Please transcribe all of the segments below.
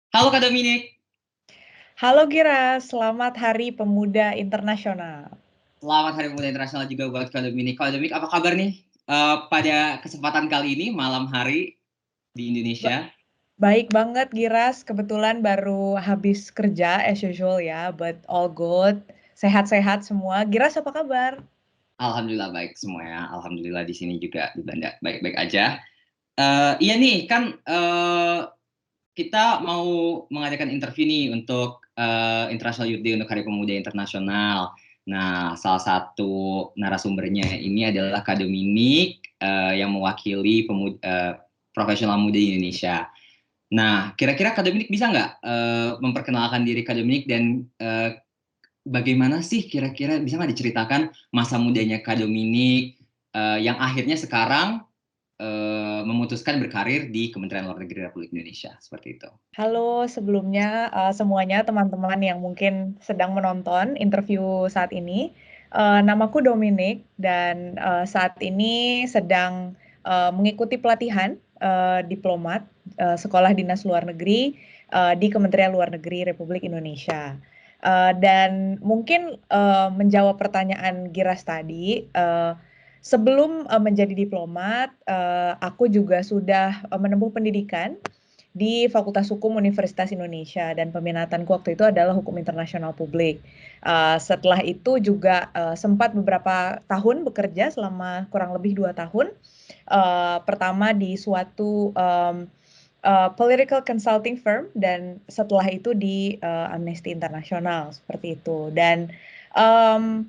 Halo Kak Dominik, Halo Gira, selamat Hari Pemuda Internasional. selamat Hari Pemuda Internasional juga buat Kak Dominik. Kak Dominik, apa kabar nih pada kesempatan kali ini malam hari di Ba- Indonesia? Baik banget Giras, kebetulan baru habis kerja as usual ya, but all good. Sehat-sehat semua. Giras apa kabar? Alhamdulillah baik semuanya. Alhamdulillah di sini juga di Banda baik-baik aja. Iya nih kan kita mau mengadakan interview nih untuk International Youth Day untuk Hari Pemuda Internasional. Nah, salah satu narasumbernya ini adalah Kak Dominik yang mewakili profesional muda di Indonesia. Nah, kira-kira Kak Dominik bisa nggak memperkenalkan diri Kak Dominik dan bagaimana sih kira-kira bisa nggak diceritakan masa mudanya Kak Dominik yang akhirnya sekarang memutuskan berkarir di Kementerian Luar Negeri Republik Indonesia seperti itu. Halo sebelumnya semuanya teman-teman yang mungkin sedang menonton interview saat ini. Namaku Dominic dan saat ini sedang mengikuti pelatihan diplomat Sekolah Dinas Luar Negeri di Kementerian Luar Negeri Republik Indonesia. Dan mungkin menjawab pertanyaan Giras tadi, sebelum menjadi diplomat, aku juga sudah menempuh pendidikan di Fakultas Hukum Universitas Indonesia dan peminatanku waktu itu adalah Hukum Internasional Publik. Setelah itu juga sempat beberapa tahun bekerja selama kurang lebih 2 tahun. Pertama di suatu political consulting firm dan setelah itu di Amnesty International seperti itu. Dan um,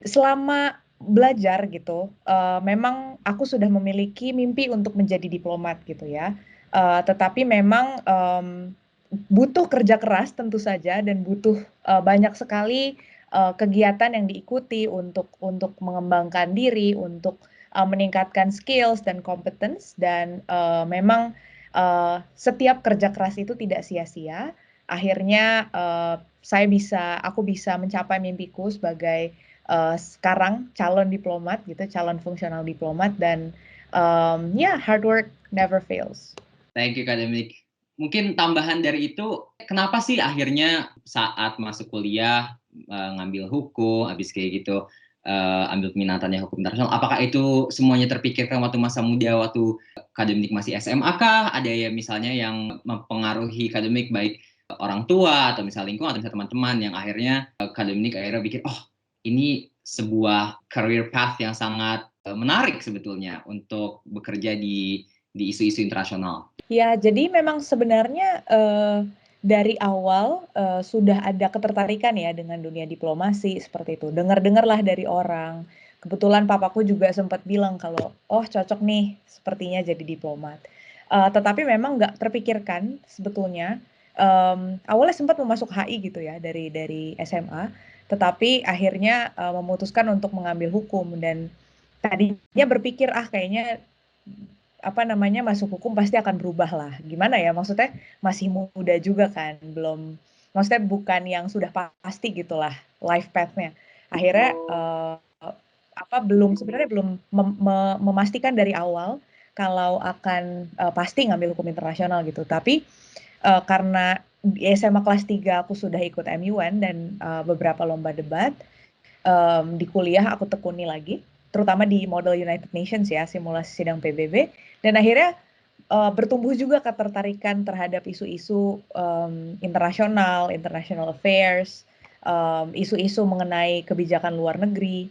selama belajar gitu, memang aku sudah memiliki mimpi untuk menjadi diplomat gitu ya. Tetapi memang butuh kerja keras tentu saja dan butuh banyak sekali kegiatan yang diikuti untuk mengembangkan diri, untuk meningkatkan skills dan competence dan memang setiap kerja keras itu tidak sia-sia. Akhirnya aku bisa mencapai mimpiku sebagai sekarang calon diplomat gitu, calon fungsional diplomat dan ya yeah, hard work never fails. Thank you Kak Dominik. Mungkin tambahan dari itu, kenapa sih akhirnya saat masuk kuliah ngambil hukum, habis kayak gitu ambil peminatannya hukum internasional, apakah itu semuanya terpikirkan waktu masa muda, waktu Kak Dominik masih SMA kah? Ada ya misalnya yang mempengaruhi Kak Dominik baik orang tua atau misalnya lingkungan atau misalnya teman-teman yang akhirnya Kak Dominik akhirnya pikir, oh ini sebuah career path yang sangat menarik sebetulnya untuk bekerja di isu-isu internasional. Ya, jadi memang sebenarnya dari awal sudah ada ketertarikan ya dengan dunia diplomasi seperti itu. Dengar-dengarlah dari orang. Kebetulan papaku juga sempat bilang kalau, oh cocok nih sepertinya jadi diplomat. Tetapi memang nggak terpikirkan sebetulnya. Awalnya sempat memasuk HI gitu ya dari SMA, tetapi akhirnya memutuskan untuk mengambil hukum dan tadinya berpikir ah kayaknya apa namanya masuk hukum pasti akan berubah lah. Gimana ya maksudnya masih muda juga kan, belum maksudnya bukan yang sudah pasti gitulah life path-nya. Akhirnya apa belum sebenarnya belum memastikan dari awal kalau akan pasti ngambil hukum internasional gitu. Tapi karena di SMA kelas 3 aku sudah ikut MUN dan beberapa lomba debat, di kuliah aku tekuni lagi, terutama di model United Nations ya, simulasi sidang PBB, dan akhirnya bertumbuh juga ketertarikan terhadap isu-isu internasional, international affairs, isu-isu mengenai kebijakan luar negeri,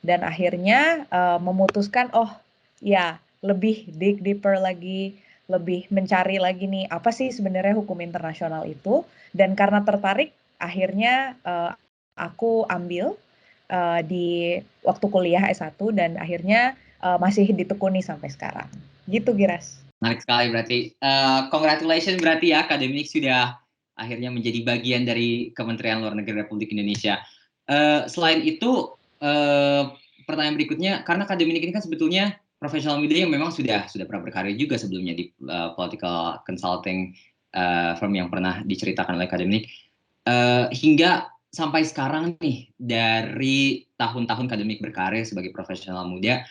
dan akhirnya memutuskan, oh ya lebih dig deeper lagi, lebih mencari lagi nih apa sih sebenarnya hukum internasional itu, dan karena tertarik akhirnya aku ambil di waktu kuliah S1 dan akhirnya masih ditekuni sampai sekarang. Gitu, Giras. Menarik sekali berarti. Congratulations berarti ya, akademik sudah akhirnya menjadi bagian dari Kementerian Luar Negeri Republik Indonesia. Selain itu, pertanyaan berikutnya, karena akademik ini kan sebetulnya profesional media yang memang sudah pernah berkarir juga sebelumnya di political consulting firm yang pernah diceritakan oleh akademik. Hingga sampai sekarang nih, dari tahun-tahun akademik berkarir sebagai profesional muda,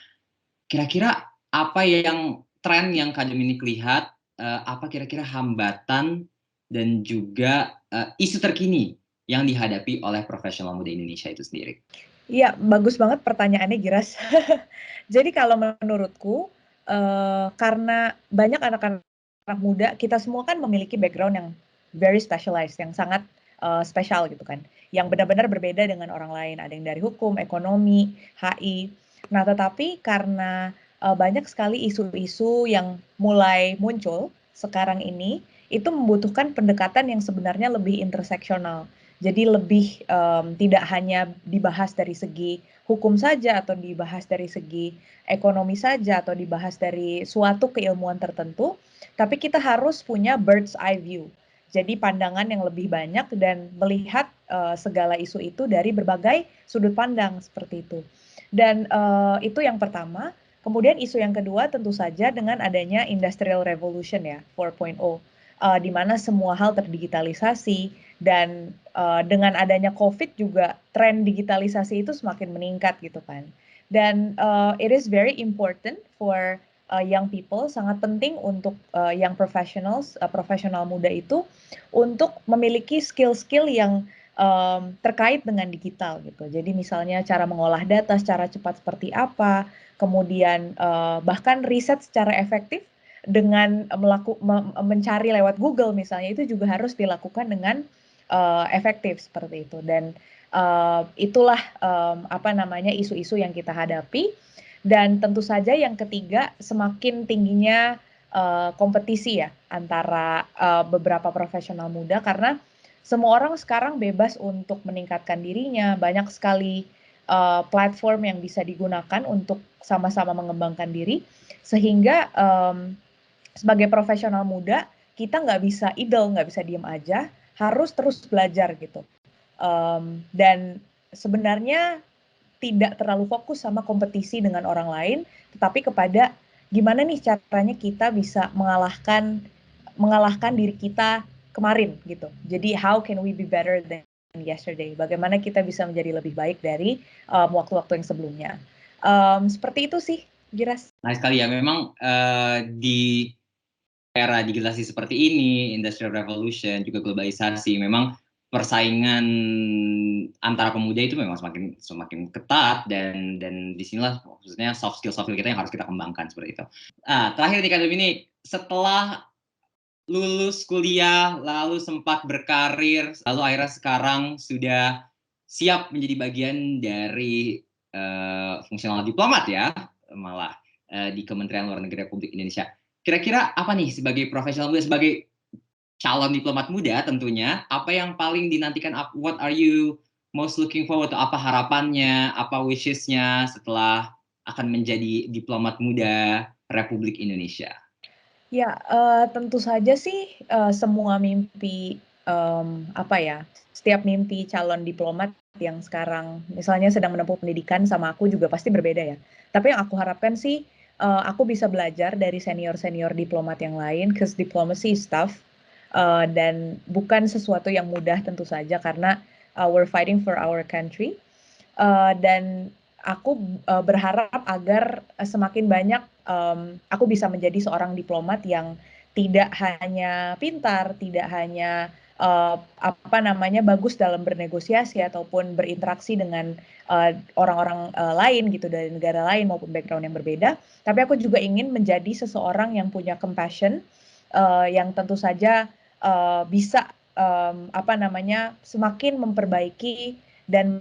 kira-kira apa yang tren yang Kak Dominik lihat, apa kira-kira hambatan dan juga isu terkini yang dihadapi oleh profesional muda Indonesia itu sendiri? Iya, bagus banget pertanyaannya, Giras. Jadi kalau menurutku, karena banyak anak-anak muda, kita semua kan memiliki background yang very specialized, yang sangat spesial gitu kan, yang benar-benar berbeda dengan orang lain. Ada yang dari hukum, ekonomi, HI. Nah, tetapi karena banyak sekali isu-isu yang mulai muncul sekarang ini, itu membutuhkan pendekatan yang sebenarnya lebih interseksional. Jadi lebih tidak hanya dibahas dari segi hukum saja atau dibahas dari segi ekonomi saja atau dibahas dari suatu keilmuan tertentu, tapi kita harus punya bird's eye view. Jadi pandangan yang lebih banyak dan melihat segala isu itu dari berbagai sudut pandang seperti itu. Dan itu yang pertama. Kemudian isu yang kedua tentu saja dengan adanya Industrial Revolution ya, 4.0, di mana semua hal terdigitalisasi dan dengan adanya COVID juga tren digitalisasi itu semakin meningkat gitu kan. Dan it is very important for young people, sangat penting untuk young professionals, profesional muda itu untuk memiliki skill-skill yang terkait dengan digital gitu. Jadi misalnya cara mengolah data secara cepat seperti apa, kemudian bahkan riset secara efektif dengan mencari lewat Google misalnya, itu juga harus dilakukan dengan efektif seperti itu. Dan itulah apa namanya isu-isu yang kita hadapi. Dan tentu saja yang ketiga, semakin tingginya kompetisi ya antara beberapa profesional muda, karena semua orang sekarang bebas untuk meningkatkan dirinya. Banyak sekali platform yang bisa digunakan untuk sama-sama mengembangkan diri, sehingga sebagai profesional muda kita nggak bisa idle, nggak bisa diem aja, harus terus belajar gitu. Dan sebenarnya tidak terlalu fokus sama kompetisi dengan orang lain, tetapi kepada gimana nih caranya kita bisa mengalahkan diri kita kemarin gitu. Jadi how can we be better than yesterday? Bagaimana kita bisa menjadi lebih baik dari waktu-waktu yang sebelumnya. Seperti itu sih, Giras. Nah sekali ya, memang di era digitalisasi seperti ini, industrial revolution, juga globalisasi, memang persaingan antara pemuda itu memang semakin ketat, dan disinilah maksudnya soft skill kita yang harus kita kembangkan seperti itu. Terakhir nih Kak ini, setelah lulus kuliah, lalu sempat berkarir, lalu akhirnya sekarang sudah siap menjadi bagian dari fungsional diplomat ya, malah di Kementerian Luar Negeri Republik Indonesia. Kira-kira apa nih sebagai profesional muda, sebagai calon diplomat muda tentunya, apa yang paling dinantikan, what are you most looking forward to, apa harapannya, apa wishes-nya setelah akan menjadi diplomat muda Republik Indonesia? Ya, tentu saja sih, semua mimpi, apa ya, setiap mimpi calon diplomat yang sekarang misalnya sedang menempuh pendidikan sama aku juga pasti berbeda ya. Tapi yang aku harapkan sih, aku bisa belajar dari senior-senior diplomat yang lain, 'cause diplomacy is tough, dan bukan sesuatu yang mudah tentu saja karena, we're fighting for our country. Dan aku berharap agar semakin banyak aku bisa menjadi seorang diplomat yang tidak hanya pintar, tidak hanya apa namanya bagus dalam bernegosiasi ataupun berinteraksi dengan orang-orang lain gitu dari negara lain maupun background yang berbeda, tapi aku juga ingin menjadi seseorang yang punya compassion, yang tentu saja bisa apa namanya semakin memperbaiki dan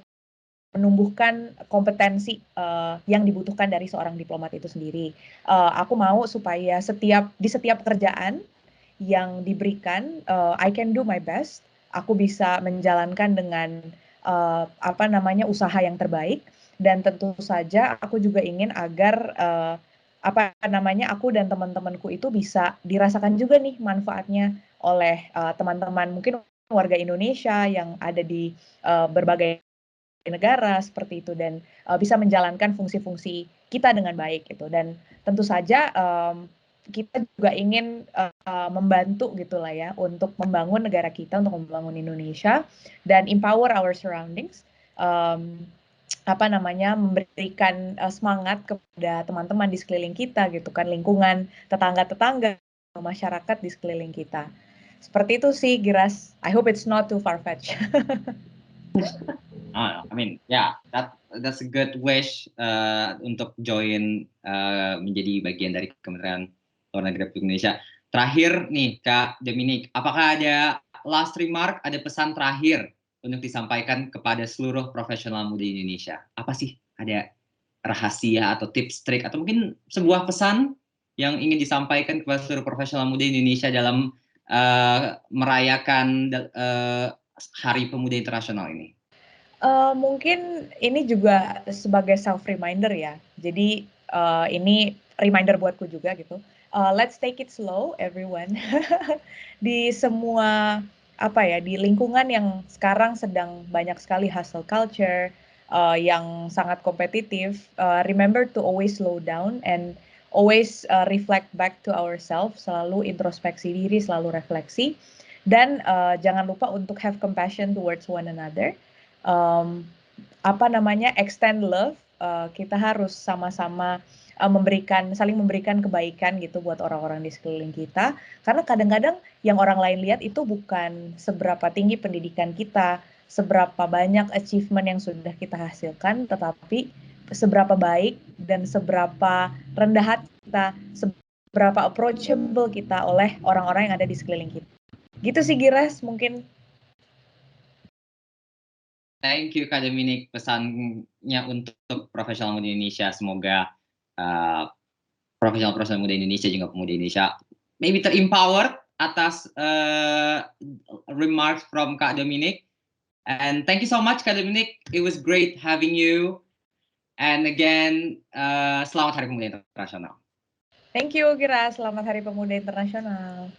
menumbuhkan kompetensi yang dibutuhkan dari seorang diplomat itu sendiri. Aku mau supaya di setiap pekerjaan yang diberikan, I can do my best. Aku bisa menjalankan dengan apa namanya usaha yang terbaik, dan tentu saja aku juga ingin agar apa namanya aku dan teman-temanku itu bisa dirasakan juga nih manfaatnya oleh teman-teman mungkin warga Indonesia yang ada di berbagai negara seperti itu, dan bisa menjalankan fungsi-fungsi kita dengan baik gitu. Dan tentu saja kita juga ingin membantu gitulah ya untuk membangun negara kita, untuk membangun Indonesia dan empower our surroundings, apa namanya memberikan semangat kepada teman-teman di sekeliling kita gitu kan, lingkungan, tetangga-tetangga, masyarakat di sekeliling kita. Seperti itu sih, Giras. I hope it's not too far-fetched. I mean, yeah, that's a good wish untuk join menjadi bagian dari Kementerian Luar Negeri Republik Indonesia. Terakhir nih, Kak Dominic, apakah ada last remark, ada pesan terakhir untuk disampaikan kepada seluruh profesional muda Indonesia? Apa sih? Ada rahasia atau tips, trik, atau mungkin sebuah pesan yang ingin disampaikan kepada seluruh profesional muda Indonesia dalam merayakan Hari Pemuda Internasional ini? Mungkin ini juga sebagai self reminder ya. Jadi, ini reminder buatku juga gitu. Let's take it slow everyone. Di semua, apa ya, di lingkungan yang sekarang sedang banyak sekali hustle culture, yang sangat kompetitif, remember to always slow down and always, reflect back to ourselves, selalu introspeksi diri, selalu refleksi, dan, jangan lupa untuk have compassion towards one another. um, apa namanya, extend love, kita harus sama-sama saling memberikan kebaikan gitu buat orang-orang di sekeliling kita. Karena kadang-kadang yang orang lain lihat itu bukan seberapa tinggi pendidikan kita, seberapa banyak achievement yang sudah kita hasilkan, tetapi seberapa baik dan seberapa rendah hati kita, seberapa approachable kita oleh orang-orang yang ada di sekeliling kita. Gitu sih Giras mungkin. Thank you Kak Dominic, pesannya untuk profesional muda Indonesia. Semoga profesional muda Indonesia juga pemuda Indonesia maybe terempower atas remarks from Kak Dominic. And thank you so much Kak Dominic. It was great having you. And again, selamat Hari Pemuda Internasional. Thank you Giras, selamat Hari Pemuda Internasional.